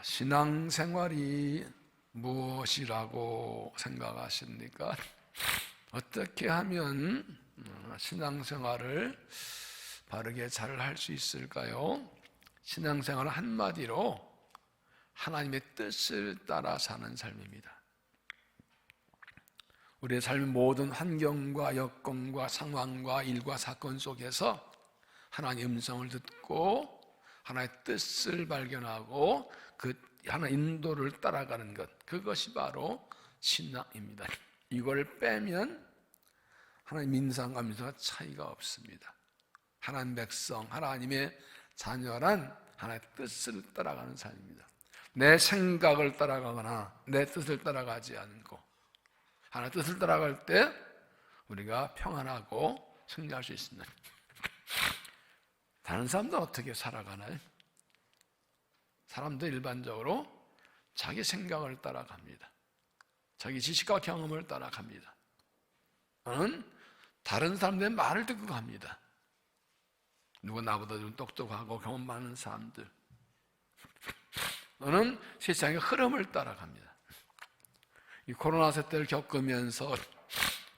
신앙생활이 무엇이라고 생각하십니까? 어떻게 하면 신앙생활을 바르게 잘 할 수 있을까요? 신앙생활은 한마디로 하나님의 뜻을 따라 사는 삶입니다. 우리의 삶의 모든 환경과 여건과 상황과 일과 사건 속에서 하나님의 음성을 듣고 하나님의 뜻을 발견하고 그 하나의 인도를 따라가는 것, 그것이 바로 신앙입니다. 이걸 빼면 하나님 민상과 민상과 차이가 없습니다. 하나님 백성, 하나님의 자녀란 하나님의 뜻을 따라가는 삶입니다. 내 생각을 따라가거나 내 뜻을 따라가지 않고 하나님의 뜻을 따라갈 때 우리가 평안하고 승리할 수 있습니다. 다른 사람들은 어떻게 살아가나요? 사람들 일반적으로 자기 생각을 따라갑니다. 자기 지식과 경험을 따라갑니다. 저는 다른 사람들의 말을 듣고 갑니다. 누가 나보다 좀 똑똑하고 경험 많은 사람들, 저는 세상의 흐름을 따라갑니다. 이 코로나 사태를 겪으면서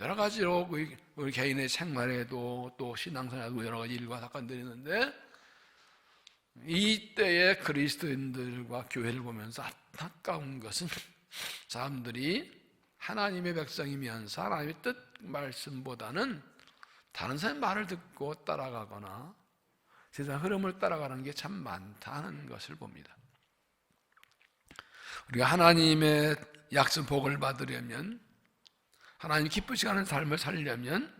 여러 가지로 우리 개인의 생활에도 또 신앙생활에도 여러 가지 일과 사건들이 있는데, 이때의 그리스도인들과 교회를 보면서 안타까운 것은 사람들이 하나님의 백성이면서 하나님의 뜻 말씀보다는 다른 사람의 말을 듣고 따라가거나 세상 흐름을 따라가는 게 참 많다는 것을 봅니다. 우리가 하나님의 약속 복을 받으려면, 하나님 기쁘시게 하는 삶을 살려면,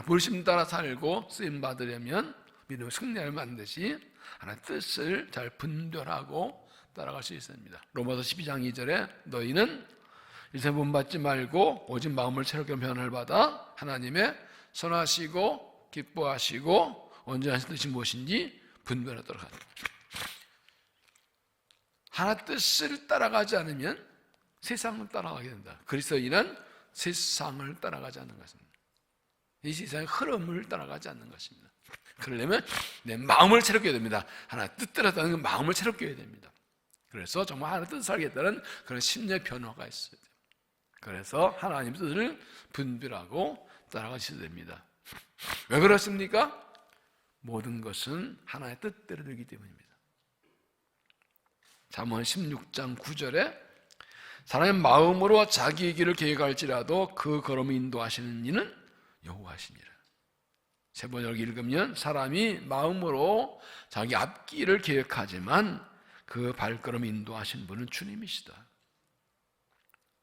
부르심 따라 살고 쓰임 받으려면, 믿음을 승리하면 반드시 하나님의 뜻을 잘 분별하고 따라갈 수 있습니다. 로마서 12장 2절에 너희는 이세 본받지 말고 오직 마음을 새롭게 변화를 받아 하나님의 선하시고 기뻐하시고 온전하신 뜻이 무엇인지 분별하도록 하라. 하나님의 뜻을 따라가지 않으면 세상을 따라가게 된다. 그리스도인은 세상을 따라가지 않는 것입니다. 이 세상의 흐름을 따라가지 않는 것입니다. 그러려면 내 마음을 새롭게 해야 됩니다. 하나님의 뜻대로 따르는 그 마음을 새롭게 해야 됩니다. 그래서 정말 하나님의 뜻을 살겠다는 그런 심리의 변화가 있어야 돼요. 그래서 하나님의 뜻을 분별하고 따라가셔야 됩니다. 왜 그렇습니까? 모든 것은 하나님의 뜻대로 되기 때문입니다. 잠언 16장 9절에 사람의 마음으로 자기의 길을 계획할지라도 그 걸음을 인도하시는 이는 여호와시니라. 세 번 여기 읽으면 사람이 마음으로 자기 앞길을 계획하지만 그 발걸음 인도하신 분은 주님이시다.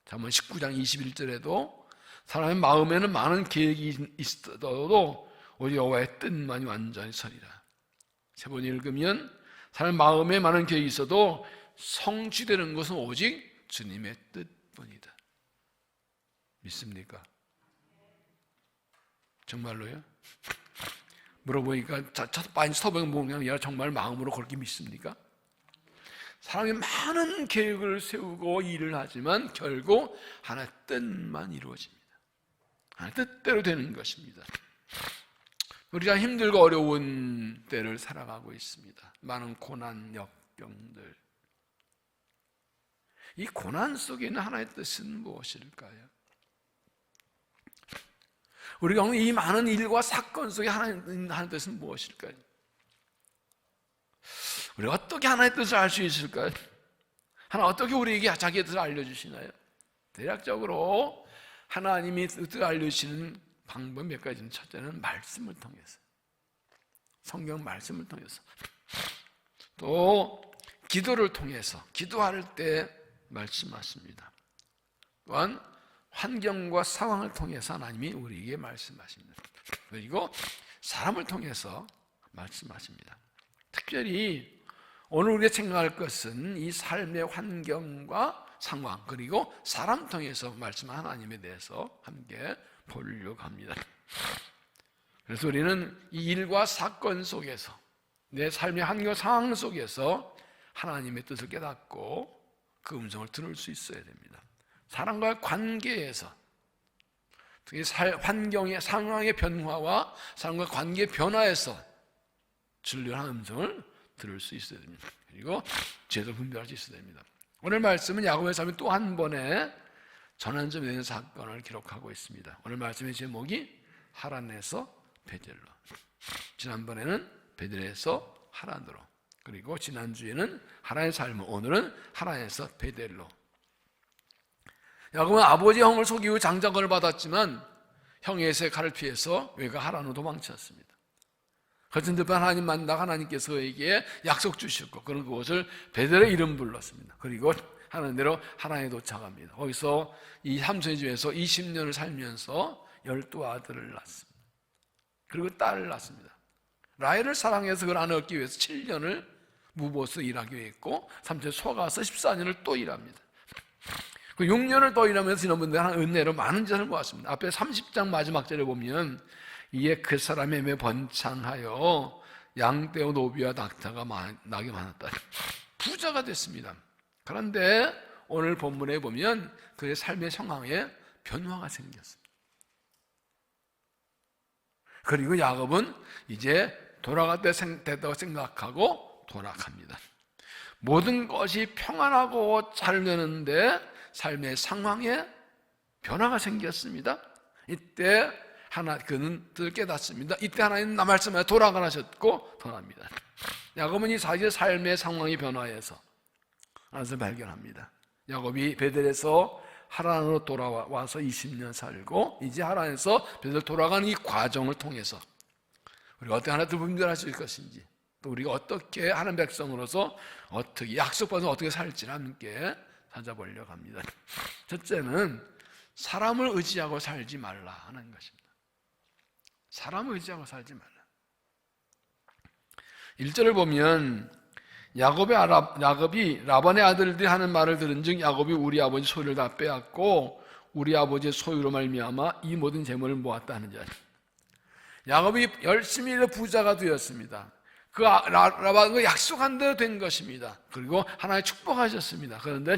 잠언 19장 21절에도 사람의 마음에는 많은 계획이 있어도 오직 여호와의 뜻만이 완전히 서리라. 세 번 읽으면 사람의 마음에 많은 계획이 있어도 성취되는 것은 오직 주님의 뜻뿐이다. 믿습니까? 정말로요? 물어보니까 많이 서병 보면 정말 마음으로 그렇게 믿습니까? 사람이 많은 계획을 세우고 일을 하지만 결국 하나의 뜻만 이루어집니다. 하나의 뜻대로 되는 것입니다. 우리가 힘들고 어려운 때를 살아가고 있습니다. 많은 고난, 역병들. 이 고난 속에 있는 하나의 뜻은 무엇일까요? 우리가 오늘 이 많은 일과 사건 속에 하나의 뜻은 무엇일까요? 우리가 어떻게 하나의 뜻을 알 수 있을까요? 하나님 어떻게 우리에게 자기의 뜻을 알려주시나요? 대략적으로 하나님이 뜻을 알려주시는 방법 몇 가지는, 첫째는 말씀을 통해서, 성경 말씀을 통해서, 또 기도를 통해서, 기도할 때 말씀하십니다. 또한 환경과 상황을 통해서 하나님이 우리에게 말씀하십니다. 그리고 사람을 통해서 말씀하십니다. 특별히 오늘 우리가 생각할 것은 이 삶의 환경과 상황, 그리고 사람 통해서 말씀한 하나님에 대해서 함께 보려고 합니다. 그래서 우리는 이 일과 사건 속에서, 내 삶의 환경 상황 속에서 하나님의 뜻을 깨닫고 그 음성을 들을 수 있어야 됩니다. 사람과의 관계에서, 특히 환경의 상황의 변화와 사람과의 관계의 변화에서 진리한 음성을 들을 수 있어야 됩니다. 그리고 죄도 분별할 수 있어야 됩니다. 오늘 말씀은 야곱의 삶이 또 한 번의 전환점이 되는 사건을 기록하고 있습니다. 오늘 말씀의 제목이 하란에서 베델로. 지난번에는 베델에서 하란으로, 그리고 지난주에는 하란의 삶, 오늘은 하란에서 베델로. 야곱은 아버지 형을 속이고 장자권을 받았지만 형의 에서의 칼을 피해서 외가 하란으로 도망쳤습니다. 같은 듯 하나님 만나 하나님께서 그에게 약속 주셨고 그런 그곳을 베델의 이름 불렀습니다. 그리고 하는 대로 하란에 도착합니다. 거기서 이 삼손의 집에서 20년을 살면서 12아들을 낳습니다. 그리고 딸을 낳습니다. 라헬을 사랑해서 그를 아내 얻기 위해서 7년을 무보스 일하기로 했고 삼촌 속아서 14년을 또 일합니다. 그 6년을 더 일하면서 지난번에 한 은혜로 많은 것을 모았습니다. 앞에 30장 마지막 절에 보면 이에 그 사람의 매 번창하여 양떼와 노비와 낙타가 나게 많았다. 부자가 됐습니다. 그런데 오늘 본문에 보면 그의 삶의 상황에 변화가 생겼습니다. 그리고 야곱은 이제 돌아갈 때 됐다고 생각하고 돌아갑니다. 모든 것이 평안하고 잘 되는데 삶의 상황에 변화가 생겼습니다. 이때 그는 깨닫습니다. 이때 하나님 나 말씀에 돌아가셨고 떠납니다. 야곱은 이 자기의 삶의 상황이 변화해서 알아서 발견합니다. 야곱이 베델에서 하란으로 돌아와서 20년 살고 이제 하란에서 베델 돌아가는 이 과정을 통해서 우리가 어떻게 하나님을 분별할 수 있을 것인지, 또 우리가 어떻게 하는 백성으로서 어떻게 약속받아서 어떻게 살지를 함께 찾아보려고 합니다. 첫째는 사람을 의지하고 살지 말라 하는 것입니다. 사람을 의지하고 살지 말라. 1절을 보면 야곱이 라반의 아들들이 하는 말을 들은즉 야곱이 우리 아버지 소유를 다 빼앗고 우리 아버지의 소유로 말미암아 이 모든 재물을 모았다 하는 자. 야곱이 열심히 일해 부자가 되었습니다. 그 라반과 약속한 대로 된 것입니다. 그리고 하나님 축복하셨습니다. 그런데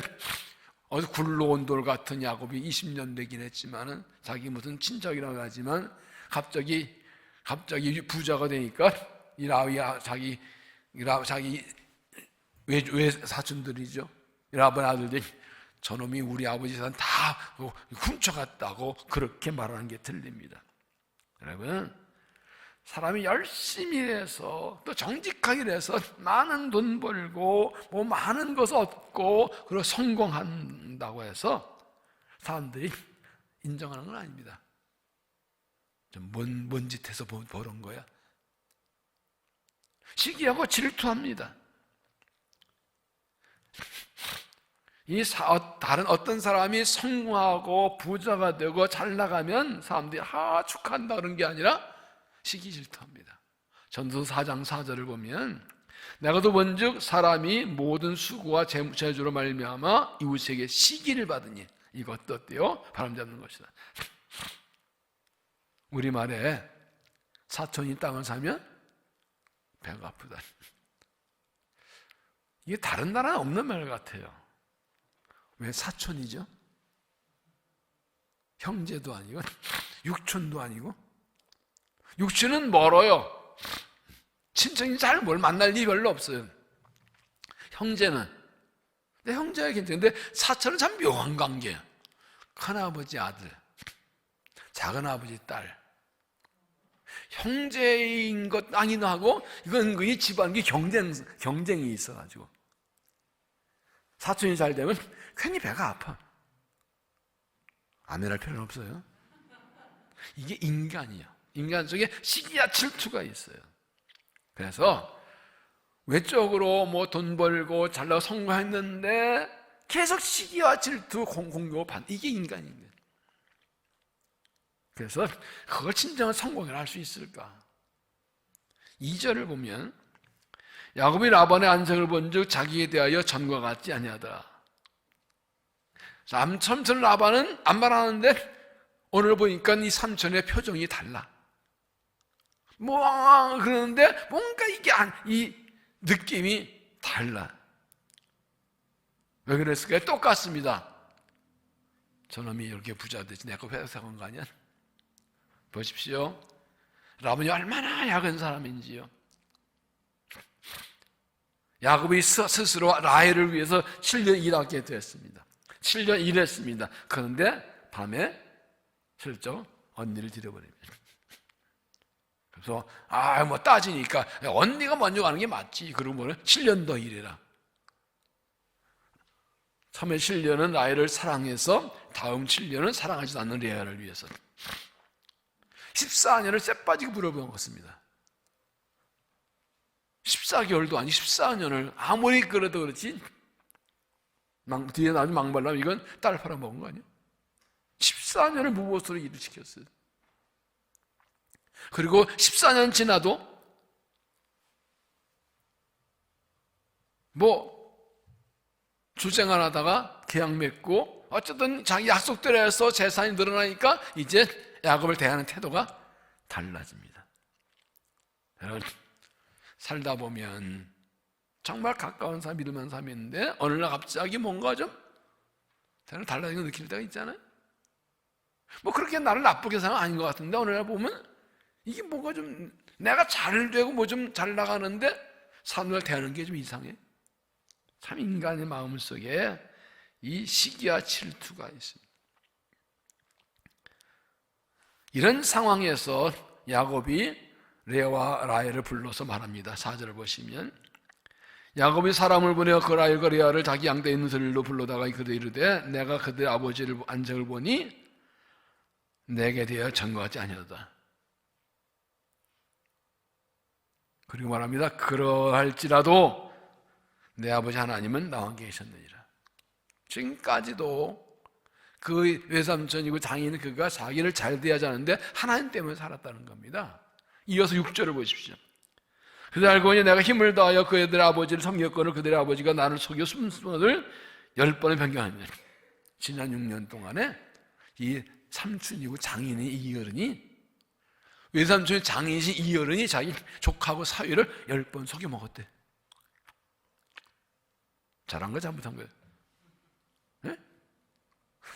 어디 굴러온 돌 같은 야곱이 20년 되긴 했지만은 자기 무슨 친척이라고 하지만 갑자기 부자가 되니까 이 자기 외 사촌들이죠. 라반 아들들이 저놈이 우리 아버지 재산 다 훔쳐갔다고 그렇게 말하는 게 틀립니다. 여러분, 사람이 열심히 해서 또 정직하게 해서 많은 돈 벌고 뭐 많은 것을 얻고 그리고 성공한다고 해서 사람들이 인정하는 건 아닙니다. 뭔 짓 해서 버는 거야? 시기하고 질투합니다. 다른 어떤 사람이 성공하고 부자가 되고 잘 나가면 사람들이 축하한다 그런 게 아니라 시기 질투합니다. 전도서 4장 4절을 보면 내가도 본즉 사람이 모든 수고와 재주로 말미암아 이웃에게 시기를 받으니 이것도 어때요? 바람잡는 것이다. 우리말에 사촌이 땅을 사면 배가 아프다. 이게 다른 나라는 없는 말 같아요. 왜 사촌이죠? 형제도 아니고 육촌도 아니고 육촌은 멀어요. 친척이 잘 뭘 만날 일이 별로 없어요. 형제는 근데 형제가 괜찮은데 사촌은 참 묘한 관계예요. 큰아버지 아들, 작은아버지 딸, 형제인 것 아니나 하고 이건 이 집안이 경쟁이 있어가지고 사촌이 잘 되면 괜히 배가 아파. 아내랄 필요는 없어요. 이게 인간이에요. 인간 속에 시기와 질투가 있어요. 그래서 외적으로 뭐 돈 벌고 잘나고 성공했는데 계속 시기와 질투, 공격반 이게 인간인 거예요. 그래서 그걸 진정한 성공을 할 수 있을까? 2절을 보면 야곱이 라반의 안색을 본즉 자기에 대하여 전과 같지 아니하더라. 삼촌 라반은 안 말하는데 오늘 보니까 이 삼촌의 표정이 달라. 그러는데 뭔가 이 느낌이 달라. 왜 그랬을까요? 똑같습니다. 저놈이 이렇게 부자 되지 내가 회사한 거 아니야? 보십시오. 라반이 얼마나 약한 사람인지요. 야곱이 스스로 라헬을 위해서 7년 일하게 되었습니다. 7년 일했습니다. 그런데 밤에 슬쩍 언니를 잃어버립니다. 그래서 뭐 따지니까 언니가 먼저 가는 게 맞지. 그러면 7년 더 일해라. 처음에 7년은 라헬을 사랑해서 다음 7년은 사랑하지 않는 레아를 위해서 14년을 쎄 빠지게 부려먹었습니다. 14개월도 아니 14년을 아무리 그래도 그렇지 뒤에 나중에 망발라면 이건 딸 팔아먹은 거 아니에요? 14년을 무보수로 일을 시켰어요. 그리고 14년 지나도 주생활 하다가 계약 맺고 어쨌든 자기 약속대로 해서 재산이 늘어나니까 이제 야곱을 대하는 태도가 달라집니다. 여러분, 살다 보면 정말 가까운 사람, 믿을 만한 사람이 있는데 어느 날 갑자기 뭔가 좀 달라진 걸 느낄 때가 있잖아요. 그렇게 나를 나쁘게 생각 아닌 것 같은데 어느 날 보면 이게 뭔가 좀 내가 잘 되고 좀 잘 나가는데 사람들 대하는 게 좀 이상해. 참 인간의 마음 속에 이 시기와 질투가 있습니다. 이런 상황에서 야곱이 레아와 라헬을 불러서 말합니다. 4절을 보시면 야곱이 사람을 보내어 그 라헬과 레아를 자기 양떼 있는 들로 불러다가 그들 이르되 내가 그들의 아버지를 안적을 보니 내게 대하여 전거하지 아니하다. 그리고 말합니다. 그러할지라도 내 아버지 하나님은 나와 계셨느니라. 지금까지도 그 외삼촌이고 장인은 그가 자기를 잘 대하자는데 하나님 때문에 살았다는 겁니다. 이어서 6절을 보십시오. 그들 알고 보니 내가 힘을 다하여 그들의 아버지를 섬겼거늘 그들의 아버지가 나를 속여 숨을 10번을 변경하느니라. 지난 6년 동안에 이 삼촌이고 장인이 이어른이 외삼촌이 장인이신 이어른이 자기 족하고 사위를 10번 속여 먹었대. 잘한 거 잘못한 거예요? 네?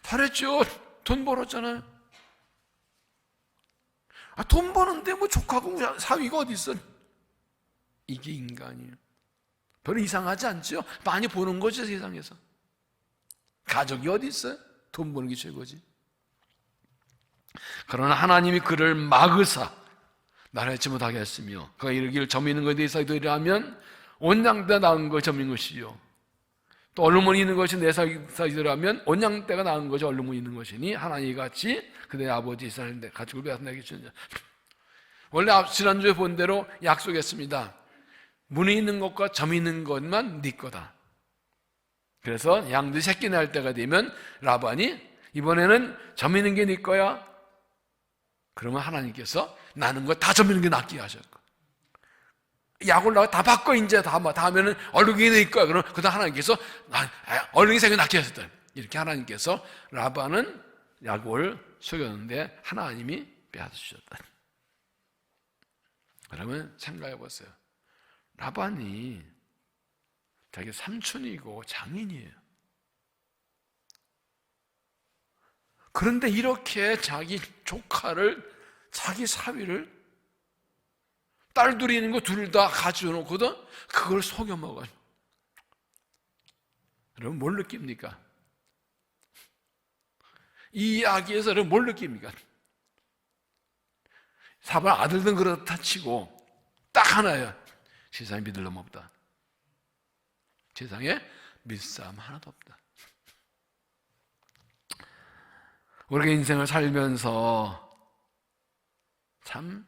잘했죠. 돈 벌었잖아요. 돈 버는데 족하고 사위가 어디 있어? 이게 인간이에요. 별로 이상하지 않죠? 많이 보는 거죠, 세상에서. 가족이 어디 있어요? 돈 버는 게 최고지. 그러나 하나님이 그를 막으사 나를 해치 못하게 했으며 그가 이르기를 점 있는 것에 대해서 이르하면 온양떼가 낳은 것이 점인 것이요 또 얼룩무늬 있는 것이 내 사이더라면 온양떼가 낳은 것이 얼룩무늬 있는 것이니 하나님이 같이 그의 아버지 이스라엘인데 가축을 빼앗아 내게 주느냐. 원래 지난주에 본 대로 약속했습니다. 무늬 있는 것과 점 있는 것만 네 거다. 그래서 양들이 새끼 날 때가 되면 라반이 이번에는 점 있는 게 네 거야. 그러면 하나님께서 나는 거 다 점 있는 게 낫게 하셨고 약 올라가 다 바꿔 이제 다 하면은 얼룩이 네 거야. 그럼 그다음 하나님께서 얼룩이 생겨 낫게 하셨다. 이렇게 하나님께서 라반은 야곱을 속였는데 하나님이 빼앗으셨다. 그러면 생각해 보세요. 라반이 자기 삼촌이고 장인이에요. 그런데 이렇게 자기 조카를 자기 사위를 딸 둘이 있는 거 둘 다 가지고 놓고도 그걸 속여 먹어요. 여러분 뭘 느낍니까? 이 이야기에서 여러분 뭘 느낍니까? 사발 아들든 그렇다 치고 딱 하나야. 세상에 믿을 놈 없다. 세상에 믿을 사람 하나도 없다. 우리가 인생을 살면서 참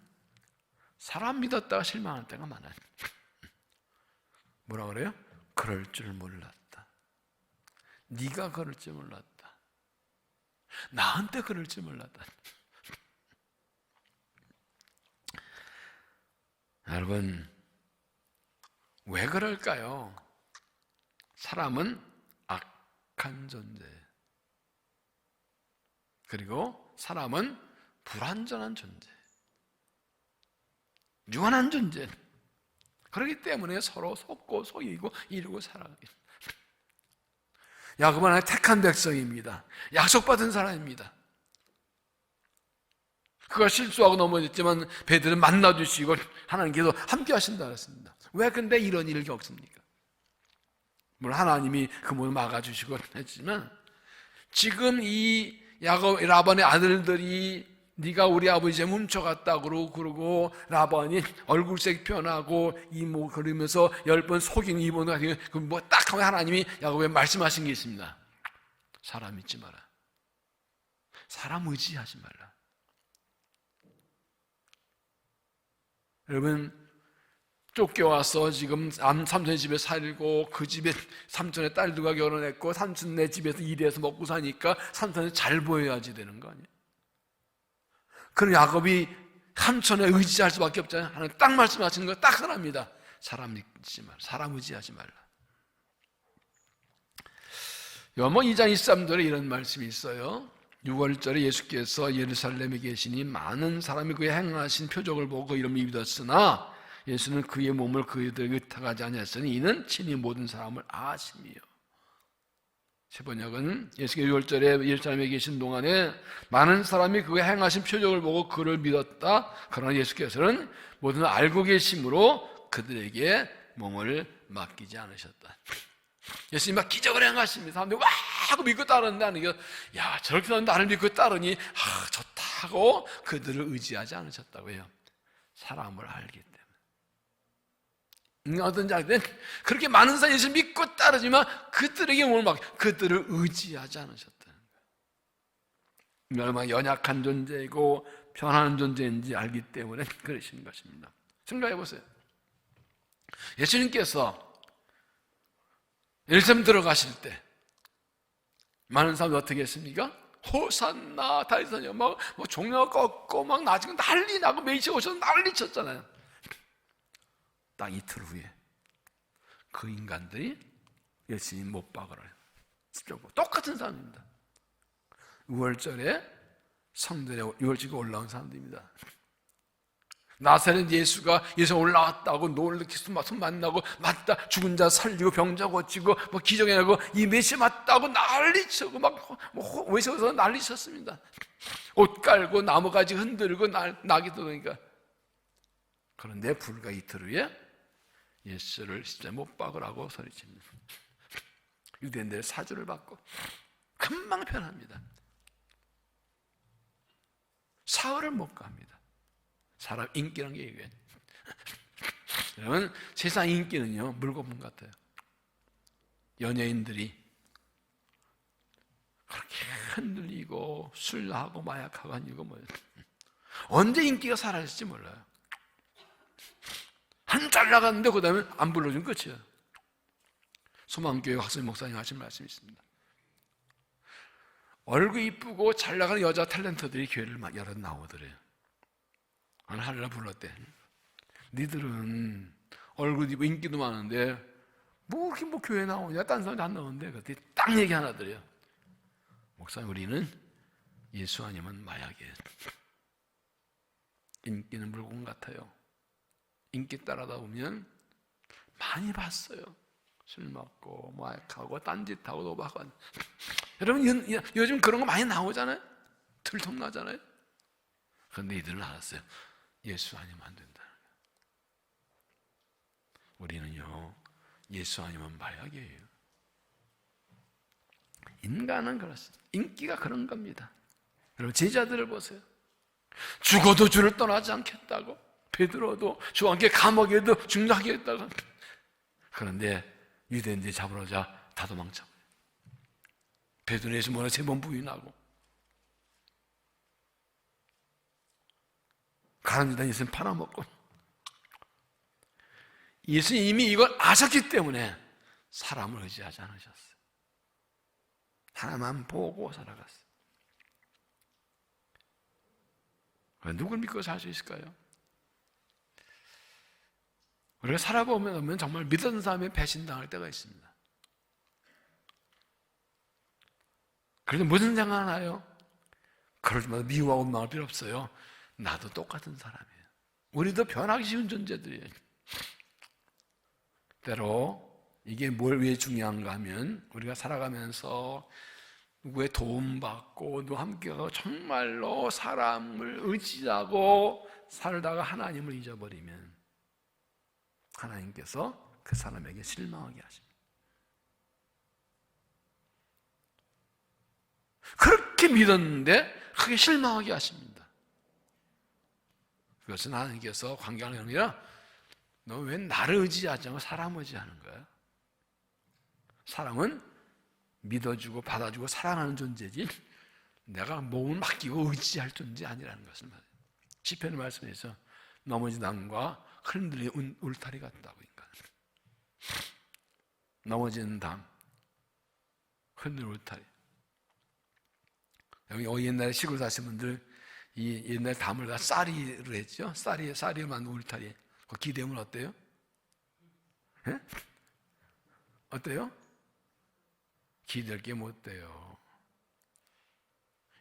사람 믿었다가 실망할 때가 많아요. 뭐라 그래요? 그럴 줄 몰랐다. 네가 그럴 줄 몰랐다. 나한테 그럴 줄 몰랐다. 여러분 왜 그럴까요? 사람은 악한 존재예요. 그리고 사람은 불완전한 존재, 유한한 존재. 그렇기 때문에 서로 속고 속이고 이루고 살아가게. 야곱은 하나님 택한 백성입니다. 약속받은 사람입니다. 그가 실수하고 넘어졌지만 베드로는 만나주시고 하나님께서 함께 하신다 그랬습니다. 왜 근데 이런 일을 겪습니까? 물론 하나님이 그 문을 막아주시고 했지만, 지금 이 야곱 라반의 아들들이 네가 우리 아버지 집 훔쳐갔다고 그러고 라반이 얼굴색 변하고 이모 그러면서 10번 속인 이모는 같은 뭐딱 하면 하나님이 야곱에 말씀하신 게 있습니다. 사람 믿지 마라. 사람 의지하지 말라. 여러분, 쫓겨와서 지금 삼촌의 집에 살고 그 집에 삼촌의 딸들과 결혼했고 삼촌네 집에서 일해서 먹고 사니까 삼촌이 잘 보여야지 되는 거 아니에요? 그럼 야곱이 삼촌에 의지할 수밖에 없잖아요. 하나님 딱 말씀하시는 거 딱 하나입니다. 사람 믿지 말라. 사람 의지하지 말라. 요한복음 2장 23절에 이런 말씀이 있어요. 6월절에 예수께서 예루살렘에 계시니 많은 사람이 그의 행하신 표적을 보고 그 이름을 믿었으나 예수는 그의 몸을 그들에게 의탁하지 아니하였으니 이는 친히 모든 사람을 아심이요. 세번역은 예수께서 6월절에 예루살렘에 계신 동안에 많은 사람이 그의 행하신 표적을 보고 그를 믿었다. 그러나 예수께서는 모든 알고 계심으로 그들에게 몸을 맡기지 않으셨다. 예수님 막 기적을 행하십니다. 사람들이 와 하고 믿고 따르는데 야 저렇게 사람 나를 믿고 따르니 좋다고 그들을 의지하지 않으셨다고 해요. 사람을 알기 때문에. 어떤 자들은 그렇게 많은 사람이 예수 믿고 따르지만 그들에게 몸을 맡겨 그들을 의지하지 않으셨다는 거예요. 얼마나 연약한 존재이고 변하는 존재인지 알기 때문에 그러신 것입니다. 생각해 보세요. 예수님께서 예루살렘 들어가실 때 많은 사람들이 어떻게 했습니까? 호산나 다윗선녀 막 종려가 꺾고 막 나지고 난리 나고 메이시 오셔서 난리 쳤잖아요. 딱 이틀 후에 그 인간들이 예수님 못 박으라요. 똑같은 사람입니다. 6월절에 성전에 6월절에 올라온 사람들입니다. 나사렛 예수가 예수 올라왔다고 놀래키 손 만나고 맞다 죽은 자 살리고 병자 고치고 뭐 기적해내고 이 메시아 맞다고 난리치고 막 외세워서 난리쳤습니다. 옷 깔고 나무가지 흔들고 낙이 들어오니까. 그런데 불과 이틀 후에 예수를 십자가에 못 박으라고 소리칩니다. 유대인들의 사주를 받고 금방 변합니다. 사흘을 못 갑니다. 사람 인기란 게 이거예요. 여러분 세상 인기는요 물거품 같아요. 연예인들이 그렇게 흔들리고 술하고 마약하고 아니고 뭐예요. 언제 인기가 사라질지 몰라요. 한 잘 나갔는데 그 다음에 안 불러주면 끝이에요. 소망교회 학생 목사님 하신 말씀이 있습니다. 얼굴 이쁘고 잘 나가는 여자 탤런트들이 교회를 막 열어 나오더래요. 하늘날 불렀대. 니들은 얼굴 이쁘고 인기도 많은데 뭐 이렇게 뭐 교회 나오냐? 딴 사람도 안 나오는데 그때 딱 얘기 하나 드려요. 목사님 우리는 예수 아니면 마약이에요. 인기는 물건 같아요. 인기 따라다 보면 많이 봤어요. 술 먹고 마약하고 딴짓하고 도박하고. 여러분 요즘 그런 거 많이 나오잖아요. 들통나잖아요. 그런데 이들은 알았어요. 예수 아니면 안 된다. 우리는요 예수 아니면 마약이에요. 인간은 그렇습니다. 인기가 그런 겁니다. 여러분 제자들을 보세요. 죽어도 주를 떠나지 않겠다고. 베드로도 주와 함께 감옥에도 죽나겠다고. 그런데 유대인들이 잡으러자 다 도망쳐. 베드로 예수 뭐라 3번 부인하고. 가난지다 예수님 팔아먹고. 예수님이 이걸 아셨기 때문에 사람을 의지하지 않으셨어요. 하나만 보고 살아갔어요. 누굴 믿고 살 수 있을까요? 우리가 살아보면 정말 믿었던 사람이 배신당할 때가 있습니다. 그래서 무슨 생각하나요? 그럴 때마다 미워하고 원망할 필요 없어요. 나도 똑같은 사람이에요. 우리도 변하기 쉬운 존재들이에요. 때로 이게 왜 중요한가 하면 우리가 살아가면서 누구의 도움받고 누구와 함께하고 정말로 사람을 의지하고 살다가 하나님을 잊어버리면 하나님께서 그 사람에게 실망하게 하십니다. 그렇게 믿었는데 크게 실망하게 하십니다. 그것은 하나님께서 관계하는 게 아니라 너 왜 나를 의지하지 않고 사람을 의지하는 거야? 사람은 믿어주고 받아주고 사랑하는 존재지 내가 몸을 맡기고 의지할 존재 아니라는 것을 말해요. 시편의 말씀에서 넘어진 담과 흔들린 울타리 같다고. 그러니까 넘어지는 담, 흔들린 울타리. 여기 옛날에 시골 사신 분들 이 옛날 담을 다 쌀이로 했죠. 쌀이로 만든 울타리. 그 기대면 어때요? 네? 어때요? 기댈 게 못 돼요.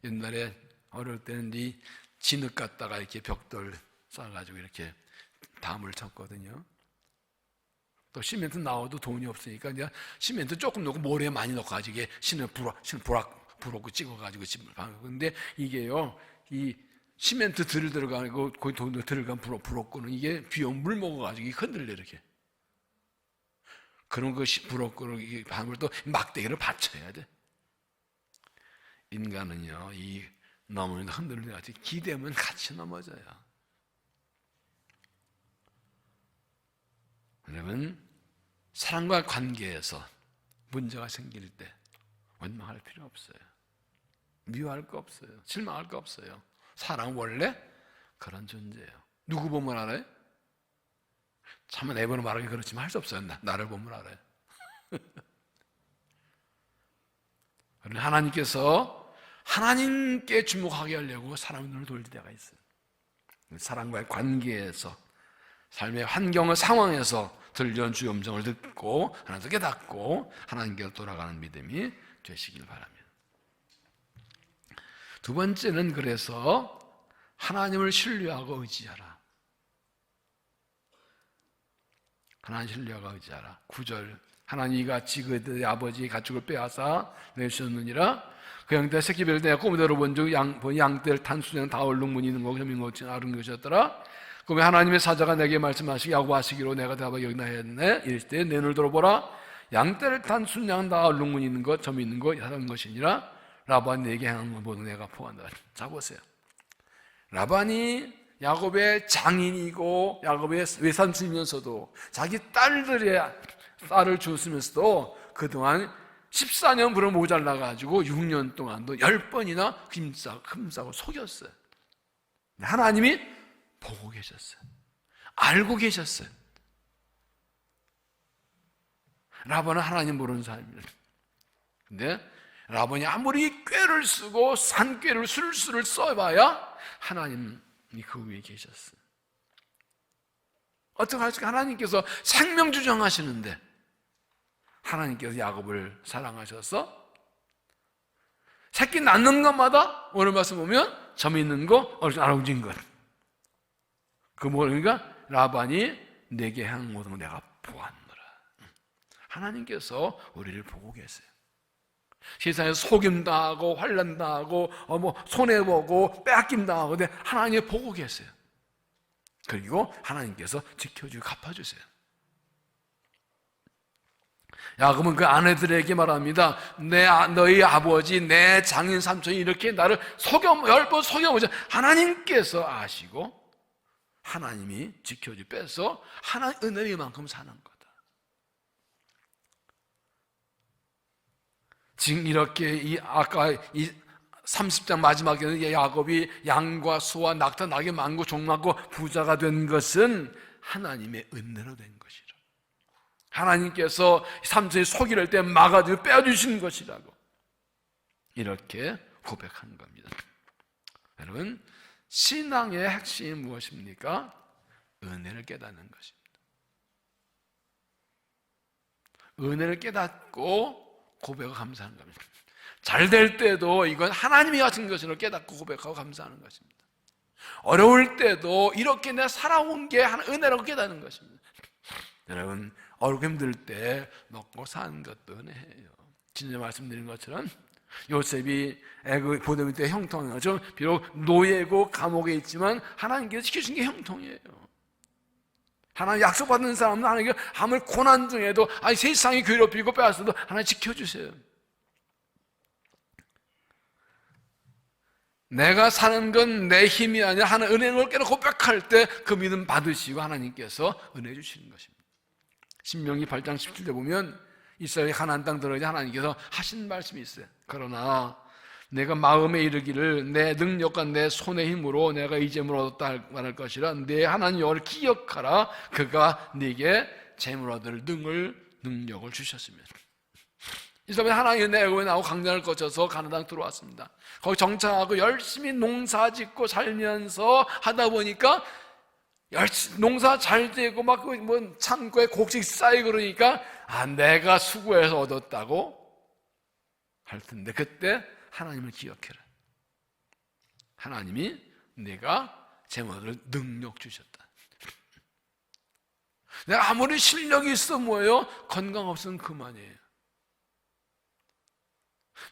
옛날에 어릴 때는 이 진흙 갖다가 이렇게 벽돌 쌓아가지고 이렇게 담을 쳤거든요. 또 시멘트 나와도 돈이 없으니까 이제 시멘트 조금 넣고 모래 많이 넣어가지고 이게 신을 부럽고 찍어가지고 집을 방고. 근데 이게요, 이 시멘트 들어가고 거기 돈 들어간 부럽고는 이게 비 오면 물 먹어가지고 흔들려 이렇게. 그런 것이 부럽고는 이 밤을 또 막대기를 받쳐야 돼. 인간은요, 이 넘어는 흔들리는 같이 기대면 같이 넘어져요. 여러분, 사랑과 관계에서 문제가 생길 때 원망할 필요 없어요. 미워할 거 없어요. 실망할 거 없어요. 사랑은 원래 그런 존재예요. 누구 보면 알아요? 참 내 번호 말하기 그렇지만 할 수 없어요. 나를 보면 알아요. 하나님께서 하나님께 주목하게 하려고 사람의 눈을 돌릴 때가 있어요. 사랑과의 관계에서 삶의 환경과 상황에서 들려온 주의 음성을 듣고 하나님께 깨닫고 하나님께로 돌아가는 믿음이 되시길 바랍니다. 두 번째는 그래서 하나님을 신뢰하고 의지하라. 하나님 신뢰하고 의지하라. 9절 하나님이 이같이 그들의 아버지의 가축을 빼앗아 내주셨느니라. 그 양떼 새끼별을 내가 꿈대로 본즉 양떼를 탄 수냥 다 얼룩무늬 있는 거고 점인 것이 아른 것이었더라. 그러면 하나님의 사자가 내게 말씀하시기 야구하시기로 내가 대답하여 여기나 했네. 이랬을 때 내 눈을 들어보라. 양떼를 탄 순양 다 얼룩무늬 있는 것 점이 있는 것 다른 것이니라. 라반이 내게 행한 것 모두 내가 보았다. 자 보세요. 라반이 야곱의 장인이고 야곱의 외삼촌이면서도 자기 딸들의 쌀을 주었으면서도 그동안 14년 불어 모자라가지고 6년 동안도 10번이나 흠싸고 속였어요. 하나님이 보고 계셨어요. 알고 계셨어요. 라반은 하나님 모르는 사람입니다. 근데 라반이 아무리 꾀를 쓰고 산꾀를 술수를 써봐야 하나님이 그 위에 계셨어요. 어떻게 할까? 하나님께서 생명 주장하시는데 하나님께서 야곱을 사랑하셔서 새끼 낳는 것마다 오늘 말씀 보면 점 있는 거, 아롱진 것. 그 뭐니까 라반이 내게 한 모든 내가 보았노라. 하나님께서 우리를 보고 계세요. 세상에서 속임당하고 환난당하고 손해보고 빼앗김당하고 근데 하나님이 보고 계세요. 그리고 하나님께서 지켜주고 갚아주세요. 야곱은 그 아내들에게 말합니다. 너희 아버지 내 장인 삼촌이 이렇게 나를 10번 속여보자. 하나님께서 아시고 하나님이 지켜주고 빼서 하나님 은혜만큼 사는 거다. 지금 이렇게 아까 이 30장 마지막에는 야곱이 양과 소와 낙타 낙이 많고 종 많고 부자가 된 것은 하나님의 은혜로 된 것이라. 하나님께서 삼손이 속이를 때 막아주고 빼어주신 것이라고 이렇게 고백한 겁니다. 여러분, 신앙의 핵심이 무엇입니까? 은혜를 깨닫는 것입니다. 은혜를 깨닫고 고백하고 감사하는 겁니다. 잘 될 때도 이건 하나님이 하신 것으로 깨닫고 고백하고 감사하는 것입니다. 어려울 때도 이렇게 내가 살아온 게 은혜라고 깨닫는 것입니다. 여러분, 어렵고 힘들 때 먹고 사는 것도 은혜예요. 진짜 말씀드린 것처럼 요셉이 애굽 보도 밑에 형통이죠. 비록 노예고 감옥에 있지만 하나님께서 지켜준 게 형통이에요. 하나님 약속받는 사람은 하나님께 아무리 고난 중에도 세상이 괴롭히고 빼앗아도 하나님 지켜주세요. 내가 사는 건 내 힘이 아니라 하나님 은혜를 깨닫고 고백할 때 그 믿음 받으시고 하나님께서 은혜 주시는 것입니다. 신명기 8장 17절 보면 이스라엘이 가나안 땅 들어가지 하나님께서 하신 말씀이 있어요. 그러나 내가 마음에 이르기를 내 능력과 내 손의 힘으로 내가 이 재물을 얻었다 말할 것이라 내 하나님 여호와를 기억하라. 그가 네게 재물 얻을 능력을 주셨으면. 이스라엘이 하나님의 애굽에 나오고 강단을 거쳐서 가나안 땅 들어왔습니다. 거기 정착하고 열심히 농사 짓고 살면서 하다 보니까 열심히 농사 잘 되고 막 뭐 창고에 곡식 쌓이고 그러니까 내가 수고해서 얻었다고 할 텐데 그때 하나님을 기억해라. 하나님이 내가 재물 얻을 능력 주셨다. 내가 아무리 실력이 있어 뭐예요? 건강 없으면 그만이에요.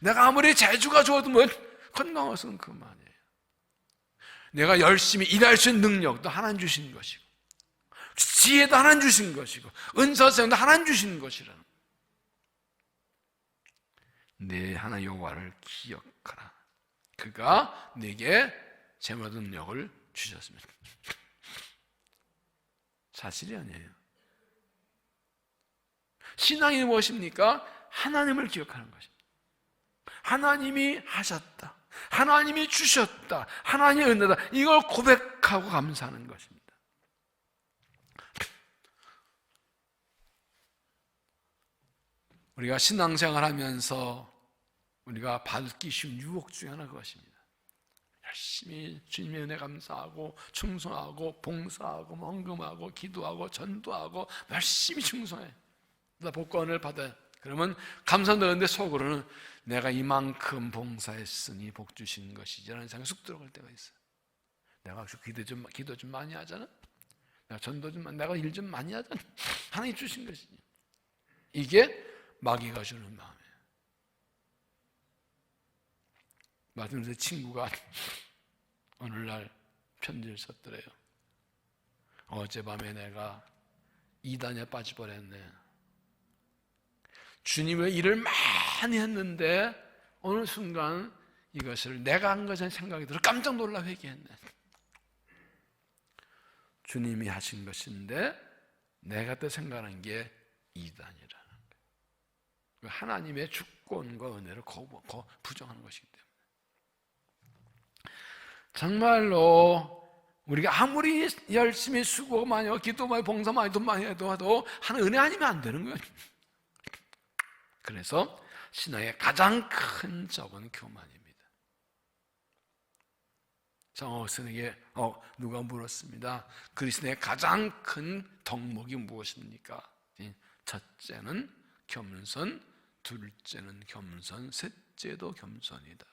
내가 아무리 재주가 좋아도 뭐 건강 없으면 그만이에요. 내가 열심히 일할 수 있는 능력도 하나님 주신 것이고 지혜도 하나님 주신 것이고 은사성도 하나님 주신 것이라는 내 하나님 여호와를 기억하라. 그가 네게 재물 얻을 능력을 주셨습니다. 사실이 아니에요. 신앙이 무엇입니까? 하나님을 기억하는 것입니다. 하나님이 하셨다. 하나님이 주셨다. 하나님의 은혜다. 이걸 고백하고 감사하는 것입니다. 우리가 신앙생활 하면서 우리가 받기 쉬운 유혹 중에 하나가 그것입니다. 열심히 주님의 은혜 감사하고 충성하고 봉사하고 헌금하고 기도하고 전도하고 열심히 충성해. 나 복권을 받아요. 그러면 감사드리는데 속으로는 내가 이만큼 봉사했으니 복 주신 것이지 라는 생각이 쑥 들어갈 때가 있어요. 내가 기도 좀 많이 하잖아. 내가 전도 좀 내가 일 좀 많이 하잖아. 하나님 주신 것이지. 이게 마귀가 주는 마음이에요. 말씀드린 친구가 오늘날 편지를 썼더래요. 어젯밤에 내가 이단에 빠져버렸네. 주님의 일을 많이 했는데 어느 순간 이것을 내가 한 것은 생각이 들어 깜짝 놀라 회개했네. 주님이 하신 것인데 내가 또 생각하는 게 이단이라는 거예요. 하나님의 주권과 은혜를 부정하는 것이기 때문에 정말로 우리가 아무리 열심히 수고 많이 하고 기도 많이 봉사 많이 돈 많이 해도 하나님 은혜 아니면 안 되는 거예요. 그래서 신앙의 가장 큰 적은 교만입니다. 정어슨에게 누가 물었습니다. 그리스도의 가장 큰 덕목이 무엇입니까? 첫째는 겸손, 둘째는 겸손, 셋째도 겸손이다.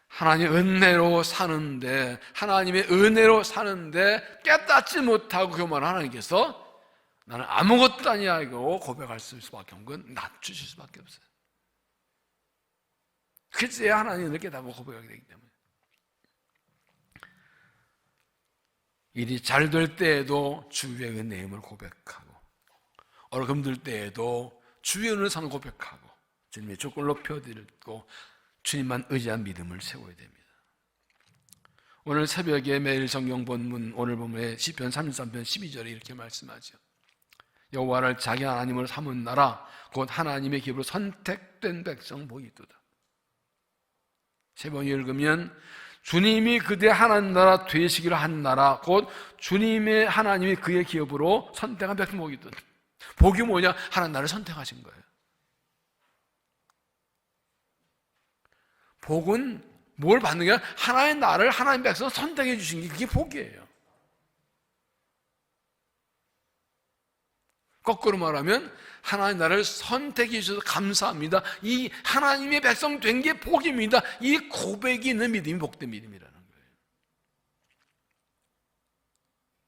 하나님의 은혜로 사는데 하나님의 은혜로 사는데 깨닫지 못하고 교만한 하나님께서 나는 아무것도 아니야고 고백할 수밖에 없는 건 낮추실 수밖에 없어요. 그제야 하나님을 깨닫고 고백하게 되기 때문에 일이 잘 될 때에도 주의 은혜임을 고백하고 어려움들 때에도 주의 은혜를 사는 고백하고 주님의 조건을 높여드리고 주님만 의지한 믿음을 세워야 됩니다. 오늘 새벽에 매일 성경 본문 오늘 본문에 시편 33편 12절에 이렇게 말씀하죠. 여호와를 자기 하나님을 삼은 나라 곧 하나님의 기업으로 선택된 백성 보이도다. 세 번 읽으면 주님이 그대 하나님 나라 되시기를 한 나라 곧 주님의 하나님이 그의 기업으로 선택한 백성 보이도다. 복이 뭐냐? 하나님 나라를 선택하신 거예요. 복은 뭘 받는 게 아니라 하나의 나라를 하나님 백성 선택해 주신 게 그게 복이에요. 거꾸로 말하면 하나님 나라를 선택해 주셔서 감사합니다. 이 하나님의 백성 된 게 복입니다. 이 고백이 있는 믿음이 복된 믿음이라는 거예요.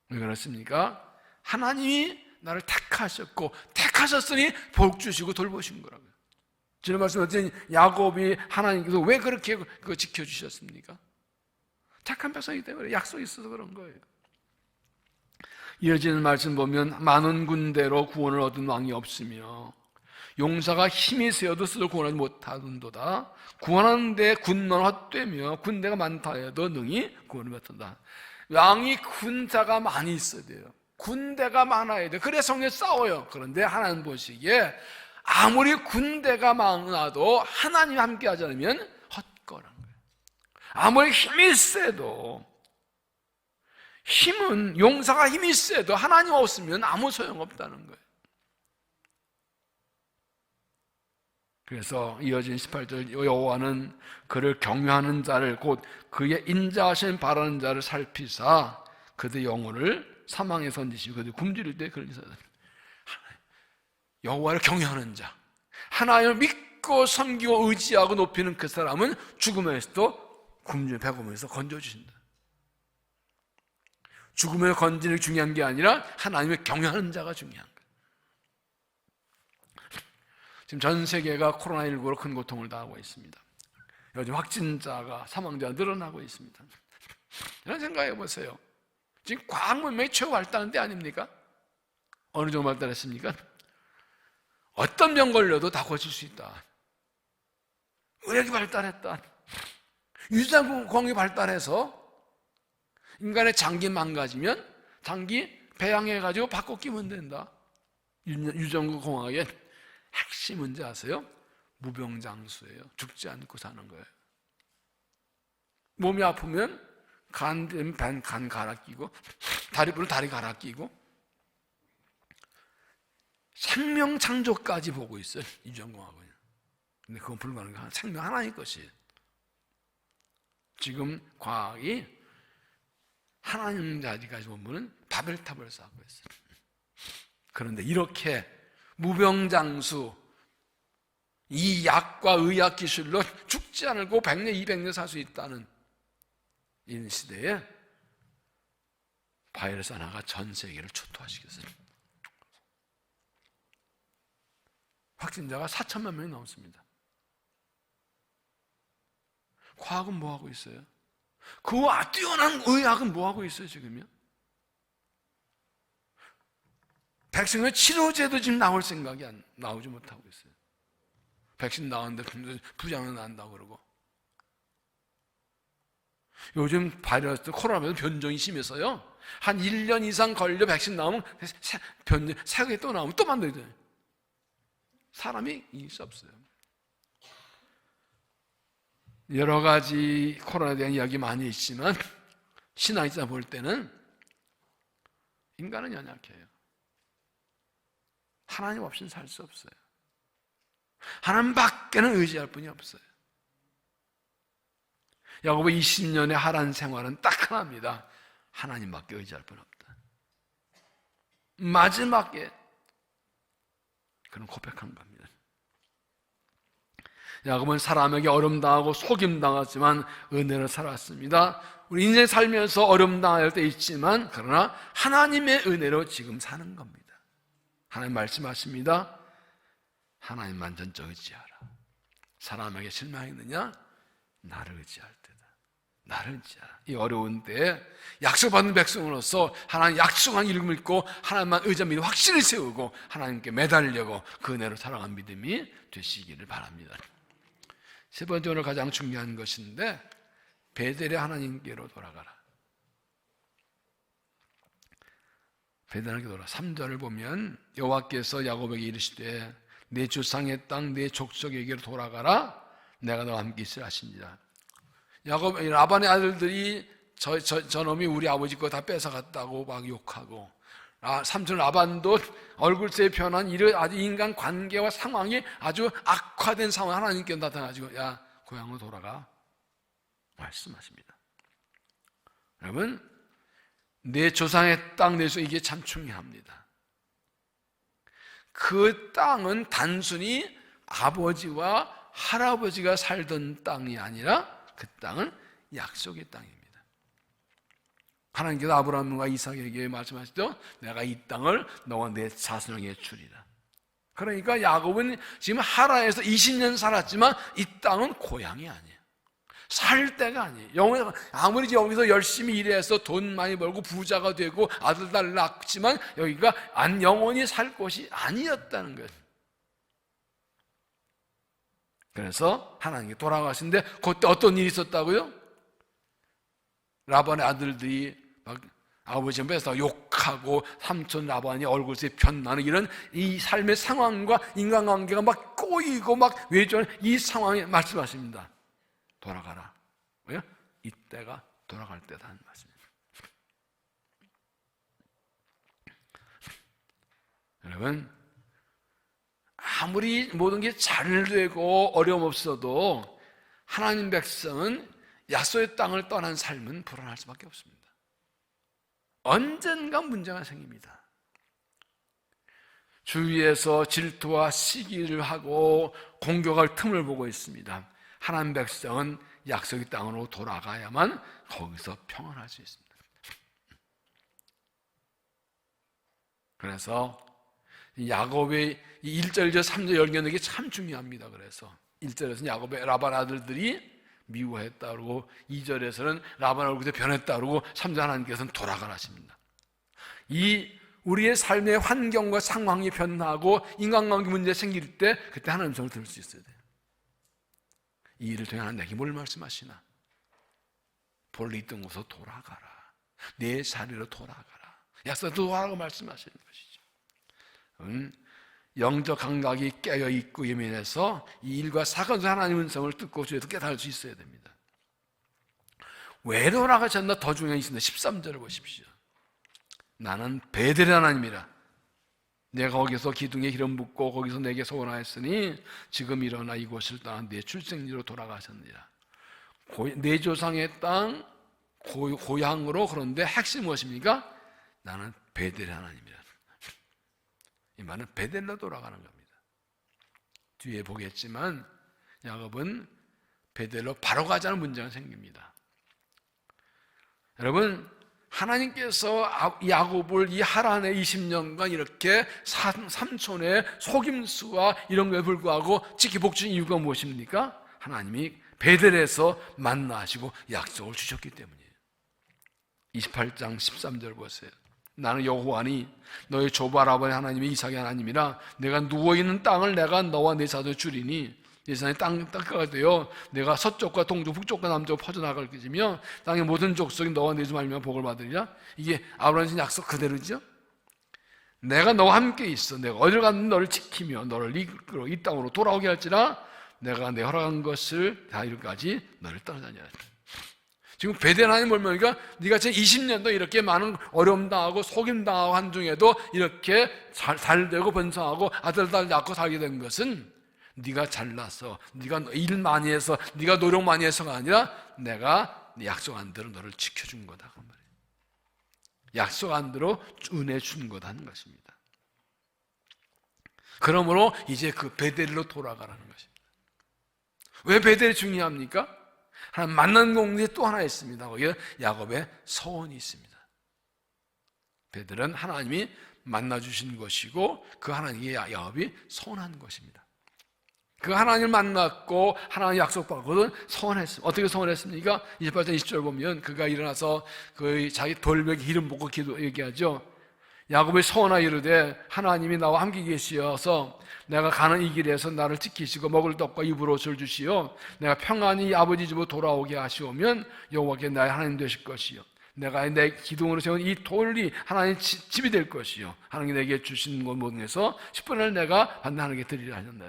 왜 그렇습니까? 하나님이 나를 택하셨고 택하셨으니 복 주시고 돌보신 거라고요. 지난 말씀 어쨌든 야곱이 하나님께서 왜 그렇게 그거 지켜주셨습니까? 택한 백성이기 때문에 약속이 있어서 그런 거예요. 이어지는 말씀 보면 많은 군대로 구원을 얻은 왕이 없으며 용사가 힘이 세어도 스스로 구원하지 못하는도다. 구원하는데 군만 헛되며 군대가 많다 해도 능히 구원을 못한다. 왕이 군사가 많이 있어야 돼요. 군대가 많아야 돼요. 그래서 성경에 싸워요. 그런데 하나님 보시기에 아무리 군대가 많아도 하나님 함께 하지 않으면 헛거란 거예요. 아무리 힘이 세도, 힘은, 용사가 힘이 세도 하나님 없으면 아무 소용없다는 거예요. 그래서 이어진 18절, 여호와는 그를 경외하는 자를 곧 그의 인자하신 바라는 자를 살피사 그들의 영혼을 사망에 던지시고 그들 굶주릴 때 그런 사람, 여호와를 경외하는 자, 하나님을 믿고 섬기고 의지하고 높이는 그 사람은 죽음에서도 배고픔에서 건져주신다. 죽음에서 건지는 게 중요한 게 아니라 하나님을 경외하는 자가 중요한 거예요. 지금 전 세계가 코로나19로 큰 고통을 당하고 있습니다. 요즘 확진자가, 사망자가 늘어나고 있습니다. 이런 생각해 보세요. 지금 과학 문명이 최고 발달한 때 아닙니까? 어느 정도 발달했습니까? 어떤 병 걸려도 다 고칠 수 있다. 의학이 발달했다. 유전공학이 발달해서 인간의 장기 망가지면 장기 배양해가지고 바꿔 끼면 된다. 유전공학의 핵심 문제 아세요? 무병장수예요. 죽지 않고 사는 거예요. 몸이 아프면 간 갈아 끼고, 다리 부르면 다리 갈아 끼고, 생명 창조까지 보고 있어요. 유전공학은. 근데 그건 불가능한 생명 하나의 것이에요. 지금 과학이 하나님 자리까지 보면 바벨탑을 쌓고 있어요. 그런데 이렇게 무병장수, 이 약과 의학 기술로 죽지 않고 100년, 200년 살 수 있다는 이 시대에 바이러스 하나가 전 세계를 초토화시켰어요. 확진자가 4천만 명이 넘습니다. 과학은 뭐 하고 있어요? 그 뛰어난 의학은 뭐 하고 있어요 지금요? 백신의 치료제도 지금 나올 생각이 나오지 못하고 있어요. 백신 나왔는데 부작용 난다고 그러고, 요즘 바이러스 코로나 변종이 심해서요 한 1년 이상 걸려 백신 나오면 새벽에 또 나오면 또 만들어야 돼요. 사람이 이길 수 없어요. 여러 가지 코로나에 대한 이야기 많이 있지만 신앙자 볼 때는 인간은 연약해요. 하나님 없이는 살 수 없어요. 하나님 밖에는 의지할 분이 없어요. 야고보 20년의 하란 생활은 딱 하나입니다. 하나님밖에 의지할 분 없다. 마지막에 그런 고백한 겁니다. 야곱은 사람에게 어려움당하고 속임당하지만 은혜로 살았습니다. 우리 인생 살면서 어려움당할 때 있지만 그러나 하나님의 은혜로 지금 사는 겁니다. 하나님 말씀하십니다. 하나님만 전적 의지하라. 사람에게 실망했느냐? 나를 의지할 때다. 나를 의지하라. 이 어려운 때에 약속받은 백성으로서 하나님 약속한 이름을 믿고 하나님만 의지하며 확신을 세우고 하나님께 매달려고 그 은혜로 살아간 믿음이 되시기를 바랍니다. 세 번째, 오늘 가장 중요한 것인데 베델의 하나님께로 돌아가라. 베델에게 돌아가. 3절을 보면 여호와께서 야곱에게 이르시되 내 조상의 땅 내 족속에게로 돌아가라. 내가 너와 함께 있으라 하시니라. 라반의 아들들이 저놈이 우리 아버지 거 다 뺏어갔다고 막 욕하고, 삼촌 라반도 얼굴색이 변한 아주 인간 관계와 상황이 아주 악화된 상황 하나님께 나타나가지고 야 고향으로 돌아가 말씀하십니다. 여러분, 내 조상의 땅 내에서 이게 참 중요합니다. 그 땅은 단순히 아버지와 할아버지가 살던 땅이 아니라 그 땅은 약속의 땅입니다. 하나님께서 아브라함과 이삭에게 말씀하시죠. 내가 이 땅을 너와 내 자손에게 주리라. 그러니까 야곱은 지금 하란에서 20년 살았지만 이 땅은 고향이 아니에요. 살 때가 아니에요. 아무리 여기서 열심히 일해서 돈 많이 벌고 부자가 되고 아들 딸 낳지만 여기가 영원히 살 곳이 아니었다는 거예요. 그래서 하나님께 돌아가신데 그때 어떤 일이 있었다고요? 라반의 아들들이 막 아버지 뺏어 욕하고 삼촌 라반이 얼굴에 변나는 이런 이 삶의 상황과 인간관계가 막 꼬이고 막 외조하는 이 상황에 말씀하십니다. 돌아가라. 왜요? 이때가 돌아갈 때다 하는 말씀입니다. 여러분, 아무리 모든 게 잘 되고 어려움 없어도 하나님 백성은 약속의 땅을 떠난 삶은 불안할 수밖에 없습니다. 언젠가 문제가 생깁니다. 주위에서 질투와 시기를 하고 공격할 틈을 보고 있습니다. 하나님 백성은 약속의 땅으로 돌아가야만 거기서 평안할 수 있습니다. 그래서 야곱의 1절에서 3절 연결되는 게 참 중요합니다. 그래서 1절에서는 야곱의 라반 아들들이 미워했다 그러고 2절에서는 라반 얼굴에 변했다 그러고 3절 하나님께서는 돌아가라 하십니다. 이 우리의 삶의 환경과 상황이 변하고 인간관계 문제 생길 때 그때 하나님 음성을 들을 수 있어야 돼요. 이 일을 통해 하나님 내게 뭘 말씀하시나? 본래 있던 곳으로 돌아가라. 내 자리로 돌아가라. 약속대로 돌아가라고 말씀하시는 것이죠. 영적 감각이 깨어있고 예민해서 이 일과 사건 중 하나님의 음성을 듣고 주에서 깨달을 수 있어야 됩니다. 왜 돌아가셨나? 더 중요한 게 있습니다. 13절을 보십시오. 나는 베델의 하나님이라. 내가 거기서 기둥에 기름 붓고 거기서 내게 소원하였으니 지금 일어나 이곳을 떠나 내 출생지로 돌아가셨느니라. 내 조상의 땅 고향으로. 그런데 핵심이 무엇입니까? 나는 베델의 하나님이라. 이 말은 베델로 돌아가는 겁니다. 뒤에 보겠지만 야곱은 베델로 바로 가자는 문제가 생깁니다. 여러분, 하나님께서 야곱을 이 하란에 20년간 이렇게 삼촌의 속임수와 이런 거에 불구하고 지켜복주신 이유가 무엇입니까? 하나님이 베델에서 만나시고 약속을 주셨기 때문이에요. 28장 13절 보세요. 나는 여호와니 너의 조바라버의 하나님의 이삭의 하나님이라. 내가 누워있는 땅을 내가 너와 내 자손에 주리니 이 세상에 땅가가 되어 내가 서쪽과 동쪽 북쪽과 남쪽으로 퍼져나갈 것이며 땅의 모든 족속이 너와 내 주 말미암아 복을 받으리라. 이게 아브라함의 약속 그대로죠. 내가 너와 함께 있어. 내가 어디를 가든 너를 지키며 너를 이끌어 이 땅으로 돌아오게 할지라. 내가 내 허락한 것을 다 이루기까지 너를 떠나지 않으리라. 지금 베델 하나님 보니까 네가 지금 20년도 이렇게 많은 어려움 당하고 속임 당하고 한 중에도 이렇게 잘 되고 번성하고 아들 딸 낳고 살게 된 것은 네가 잘나서 네가 일 많이 해서 네가 노력 많이 해서가 아니라 내가 약속한 대로 너를 지켜준 거다 그 말이에요. 약속한 대로 은혜 준 거다 하는 것입니다. 그러므로 이제 그 베델로 돌아가라는 것입니다. 왜 베델이 중요합니까? 하나님 만난 공간이 또 하나 있습니다. 거기에 야곱의 소원이 있습니다. 베델은 하나님이 만나주신 것이고 그 하나님의 야곱이 소원한 것입니다. 그 하나님을 만났고 하나님 약속받고는 소원했습니다. 어떻게 소원했습니까? 28장 20절 보면 그가 일어나서 그 자기 돌벽에 기름 붓고 기도 얘기하죠. 야곱의 소원하 이르되 하나님이 나와 함께 계시어서 내가 가는 이 길에서 나를 지키시고 먹을 떡과 입을 옷을 주시어 내가 평안히 아버지 집으로 돌아오게 하시오면 여호와께 나의 하나님 되실 것이요 내가 내 기둥으로 세운 이 돌이 하나님 집이 될 것이요 하나님 내게 주신 것 모든에서 10분을 내가 반드시 하나님께 드리라 하셨다.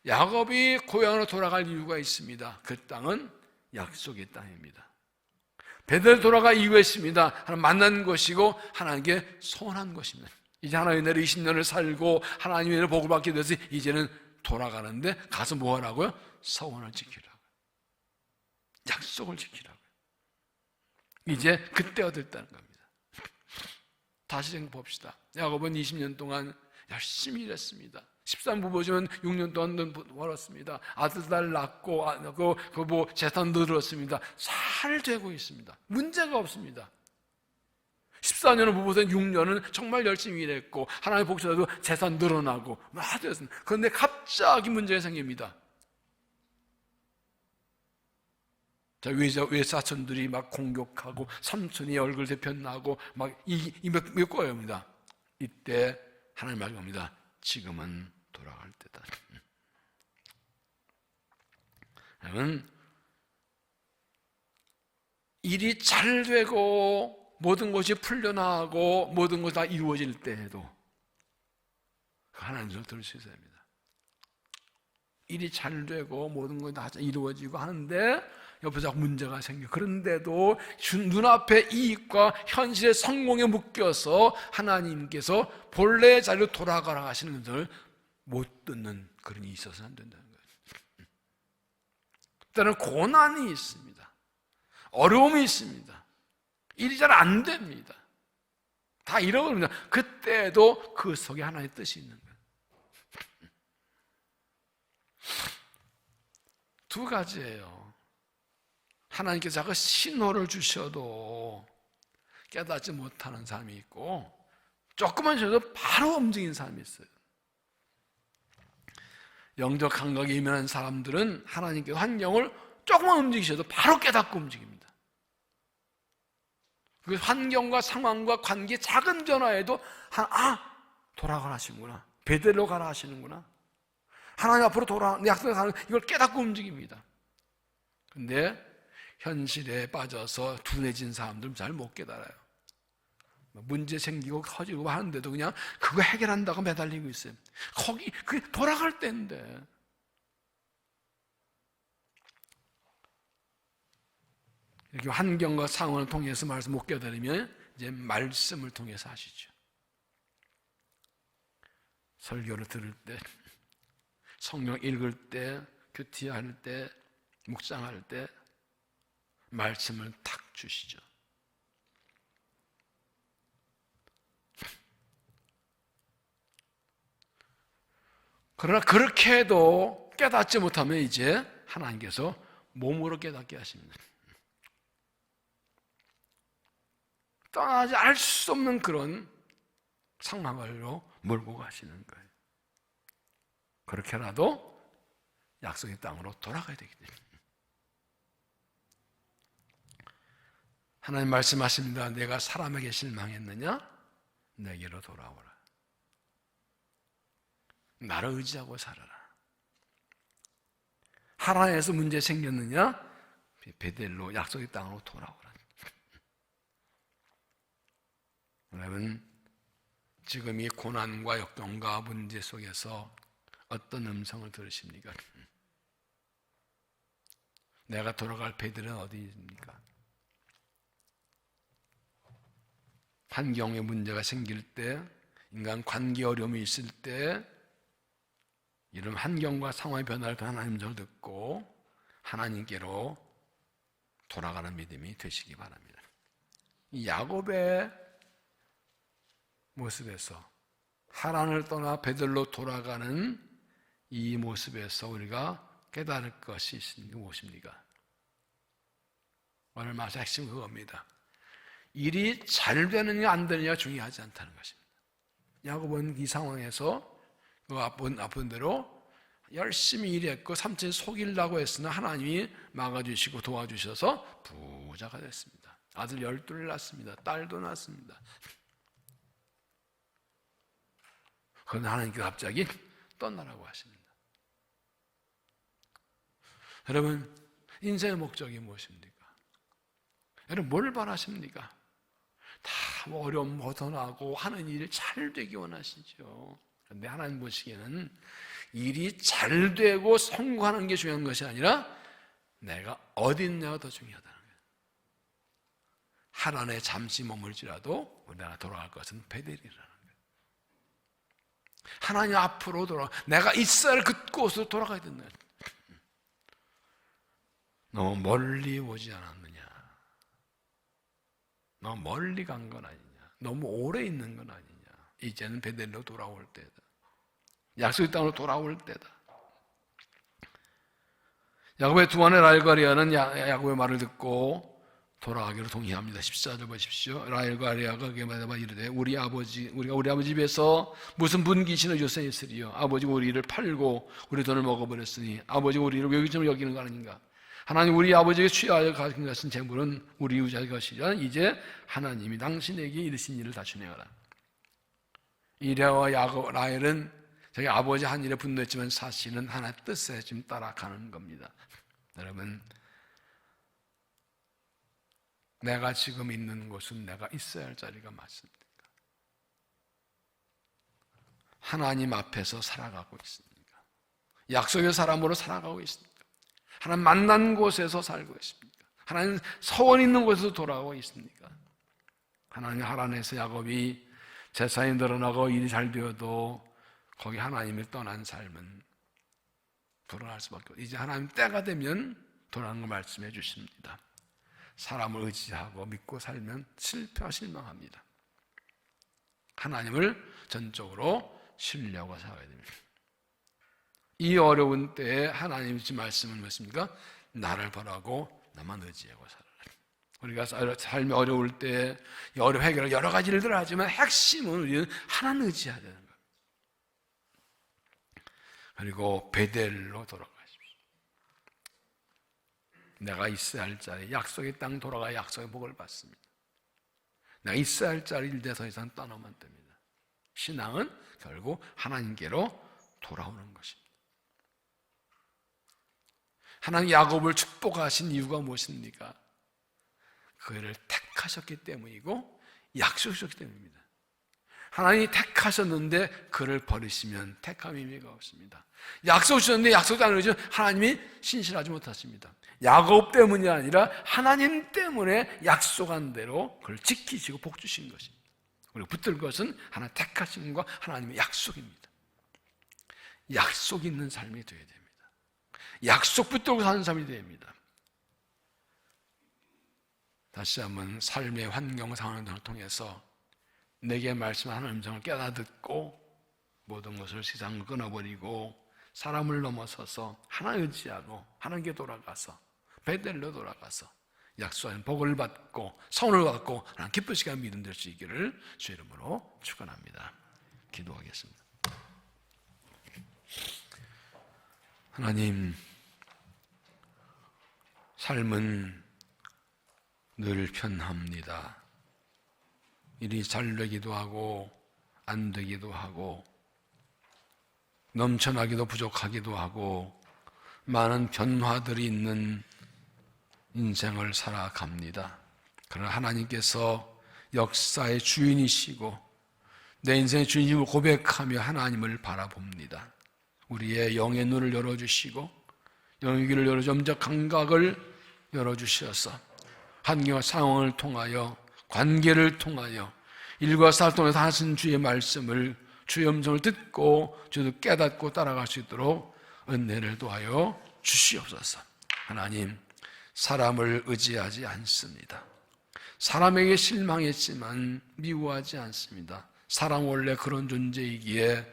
야곱이 고향으로 돌아갈 이유가 있습니다. 그 땅은 약속의 땅입니다. 베델 돌아갈 이유가 있습니다. 하나님 만난 것이고 하나님께 소원한 것입니다. 이제 하나님의 나라 20년을 살고 하나님의 나라 복을 받게 돼서 이제는 돌아가는데 가서 뭐 하라고요? 소원을 지키라고요. 약속을 지키라고요. 이제 그때가 됐다는 겁니다. 다시 생각해 봅시다. 야곱은 20년 동안 열심히 일했습니다. 13부 보시면 6년 동안 돈 벌었습니다. 아들 딸 낳고 재산 늘었습니다. 잘 되고 있습니다. 문제가 없습니다. 14년을 부부선 6년은 정말 열심히 일했고 하나님의 복지라도 재산 늘어나고 막 됐습니다. 그런데 갑자기 문제가 생깁니다. 자, 외사촌들이 막 공격하고 삼촌이 얼굴 대편나고 막 이몇 거입니다. 이때 하나님 말씀합니다. 지금은 돌아갈 때다. 여러분, 일이 잘 되고 모든 것이 풀려나가고 모든 것이 다 이루어질 때에도 하나님 소리 들을 수 있어야 합니다. 일이 잘 되고 모든 것이 다 이루어지고 하는데 옆에서 문제가 생겨. 그런데도 눈앞의 이익과 현실의 성공에 묶여서 하나님께서 본래의 자리로 돌아가라 하시는 것을 못 듣는 그런 일이 있어서는 안 된다는 거예요. 때로는 고난이 있습니다. 어려움이 있습니다. 일이 잘 안 됩니다. 다 잃어버립니다. 그때도 그 속에 하나님의 뜻이 있는 거예요. 두 가지예요. 하나님께서 자꾸 신호를 주셔도 깨닫지 못하는 사람이 있고, 조금만 주셔도 바로 움직이는 사람이 있어요. 영적 감각이 임한 사람들은 하나님께서 환경을 조금만 움직이셔도 바로 깨닫고 움직입니다. 그 환경과 상황과 관계 작은 변화에도 돌아가라 하시는구나, 베델로 가라 하시는구나, 하나님 앞으로 내 약속에 가는 이걸 깨닫고 움직입니다. 근데 현실에 빠져서 둔해진 사람들은 잘 못 깨달아요. 문제 생기고 커지고 하는데도 그냥 그거 해결한다고 매달리고 있어요. 거기 그게 돌아갈 때인데. 이렇게 환경과 상황을 통해서 말씀 못 깨달으면 이제 말씀을 통해서 하시죠. 설교를 들을 때, 성경 읽을 때, 큐티할 때, 묵상할 때 말씀을 탁 주시죠. 그러나 그렇게 해도 깨닫지 못하면 이제 하나님께서 몸으로 깨닫게 하십니다. 떠나지 알 수 없는 그런 상황으로 몰고 가시는 거예요. 그렇게라도 약속의 땅으로 돌아가야 되기 때문에. 하나님 말씀하십니다. 내가 사람에게 실망했느냐? 내게로 돌아오라. 나를 의지하고 살아라. 하란에서 문제 생겼느냐? 베델로 약속의 땅으로 돌아오라. 여러분, 지금 이 고난과 역경과 문제 속에서 어떤 음성을 들으십니까? 내가 돌아갈 베델은 어디입니까? 환경에 문제가 생길 때, 인간 관계 어려움이 있을 때, 이런 환경과 상황의 변화를 하나님 음성을 듣고 하나님께로 돌아가는 믿음이 되시기 바랍니다. 이 야곱의 모습에서, 하란을 떠나 베들로 돌아가는 이 모습에서 우리가 깨달을 것이 무엇입니까? 오늘 말씀 핵심은 그겁니다. 일이 잘 되느냐 안 되느냐 중요하지 않다는 것입니다. 야곱은 이 상황에서 그 아픈 대로 열심히 일했고 삼촌이 속이려고 했으나 하나님이 막아주시고 도와주셔서 부자가 됐습니다. 아들 12을 낳습니다. 딸도 낳습니다. 그런데 하나님께서 갑자기 떠나라고 하십니다. 여러분, 인생의 목적이 무엇입니까? 여러분, 뭘 바라십니까? 다 어려움 벗어나고 하는 일이 잘 되기 원하시죠. 그런데 하나님 보시기에는 일이 잘 되고 성공하는 게 중요한 것이 아니라 내가 어디 있냐가 더 중요하다는 거예요. 하란에 잠시 머물지라도 내가 돌아갈 것은 베델이라는 거예요. 하나님 앞으로 내가 있어야 할 그곳으로 돌아가야 된다. 너무 멀리 오지 않았느냐? 너무 멀리 간 건 아니냐? 너무 오래 있는 건 아니냐? 이제는 베델로 돌아올 때다. 약속의 땅으로 돌아올 때다. 야곱의 두 아내 라헬과 레아는 야곱의 말을 듣고 돌아가기로 동의합니다. 14절 보십시오. 라헬과 레아가 그에게 말하여 이르되 우리가 우리 아버지 집에서 무슨 분기신을 요새 있으리요? 아버지가 우리를 팔고 우리 돈을 먹어버렸으니 아버지가 우리를 외국인으로 여기는 거 아닌가? 하나님 우리 아버지에게 취하여 가진 것은 재물은 우리 유자의 것이라 이제 하나님이 당신에게 이르신 일을 다 준행하라. 이 레아와 야곱, 라헬은 자기 아버지 한 일에 분노했지만 사실은 하나님의 뜻에 지금 따라가는 겁니다. 여러분, 내가 지금 있는 곳은 내가 있어야 할 자리가 맞습니까? 하나님 앞에서 살아가고 있습니까? 약속의 사람으로 살아가고 있습니까? 하나님 만난 곳에서 살고 있습니까? 하나님 서원 있는 곳에서 돌아오고 있습니까? 하나님 하란에서 야곱이 재산이 늘어나고 일이 잘 되어도 거기 하나님을 떠난 삶은 불안할 수밖에 없어요. 이제 하나님 때가 되면 돌아오는 걸 말씀해 주십니다. 사람을 의지하고 믿고 살면 실패와 실망합니다. 하나님을 전적으로 신뢰하고 살아야 됩니다. 이 어려운 때에 하나님의 말씀은 무엇입니까? 나를 바라고 나만 의지하고 살아라. 우리가 삶이 어려울 때 여러 해결을 여러 가지 일들을 하지만 핵심은 우리는 하나님 의지해야 되는 거예요. 그리고 베델로 돌아가십시오. 내가 있어야 할 자리, 약속의 땅 돌아가야 약속의 복을 받습니다. 내가 있어야 할 자리를 더 이상 떠나면 안 됩니다. 신앙은 결국 하나님께로 돌아오는 것입니다. 하나님 야곱을 축복하신 이유가 무엇입니까? 그를 택하셨기 때문이고 약속하셨기 때문입니다. 하나님이 택하셨는데 그를 버리시면 택함 의미가 없습니다. 약속 주셨는데 약속도 안 이루어지면 하나님이 신실하지 못하십니다. 야곱 때문이 아니라 하나님 때문에 약속한 대로 그를 지키시고 복 주신 것입니다. 그리고 붙들 것은 하나님 택하심과 하나님의 약속입니다. 약속 있는 삶이 되어야 됩니다. 약속 붙들고 사는 삶이 됩니다. 다시 한번 삶의 환경 상황을 통해서 내게 말씀하는 음성을 깨닫고 모든 것을 세상을 끊어버리고 사람을 넘어서서 하나님 의지하고 하나님께 돌아가서 베델로 돌아가서 약속한 복을 받고 선을 받고 하나님 기쁘시게 하는 믿음 될 수 있기를 주 이름으로 축원합니다. 기도하겠습니다. 하나님, 삶은 늘 편합니다. 일이 잘 되기도 하고 안 되기도 하고 넘쳐나기도 부족하기도 하고 많은 변화들이 있는 인생을 살아갑니다. 그러나 하나님께서 역사의 주인이시고 내 인생의 주인임을 고백하며 하나님을 바라봅니다. 우리의 영의 눈을 열어주시고 영의 귀를 열어주 영적 감각을 열어주셔서 환경과 상황을 통하여 관계를 통하여 일과 사를 통해서 하신 주의 말씀을 주의 음성을 듣고 저도 깨닫고 따라갈 수 있도록 은혜를 도하여 주시옵소서. 하나님, 사람을 의지하지 않습니다. 사람에게 실망했지만 미워하지 않습니다. 사람 원래 그런 존재이기에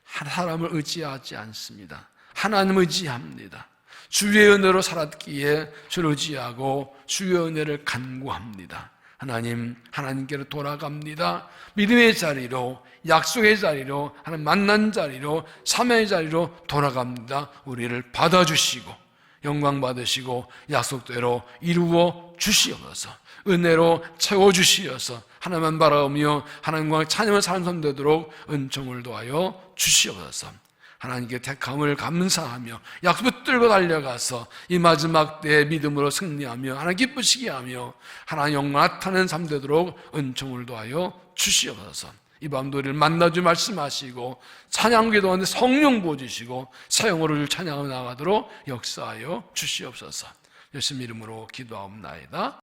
사람을 의지하지 않습니다. 하나님을 의지합니다. 주의 은혜로 살았기에 주를 의지하고 주의 은혜를 간구합니다. 하나님, 하나님께로 돌아갑니다. 믿음의 자리로, 약속의 자리로, 하나님 만난 자리로, 사명의 자리로 돌아갑니다. 우리를 받아주시고 영광 받으시고 약속대로 이루어 주시옵소서. 은혜로 채워주시어서 하나님만 바라보며 하나님과 찬양을 사는 삶 되도록 은총을 도하여 주시옵소서. 하나님께 택함을 감사하며 약속 붙들고 달려가서 이 마지막 때에 믿음으로 승리하며 하나님 기쁘시게 하며 하나님 영광 나타내는 삶 되도록 은총을 도하여 주시옵소서. 이 밤도 우리를 만나주 말씀하시고 찬양 기도하는데 성령 부어주시고 사용으로 찬양하며 나가도록 역사하여 주시옵소서. 예수님 이름으로 기도하옵나이다.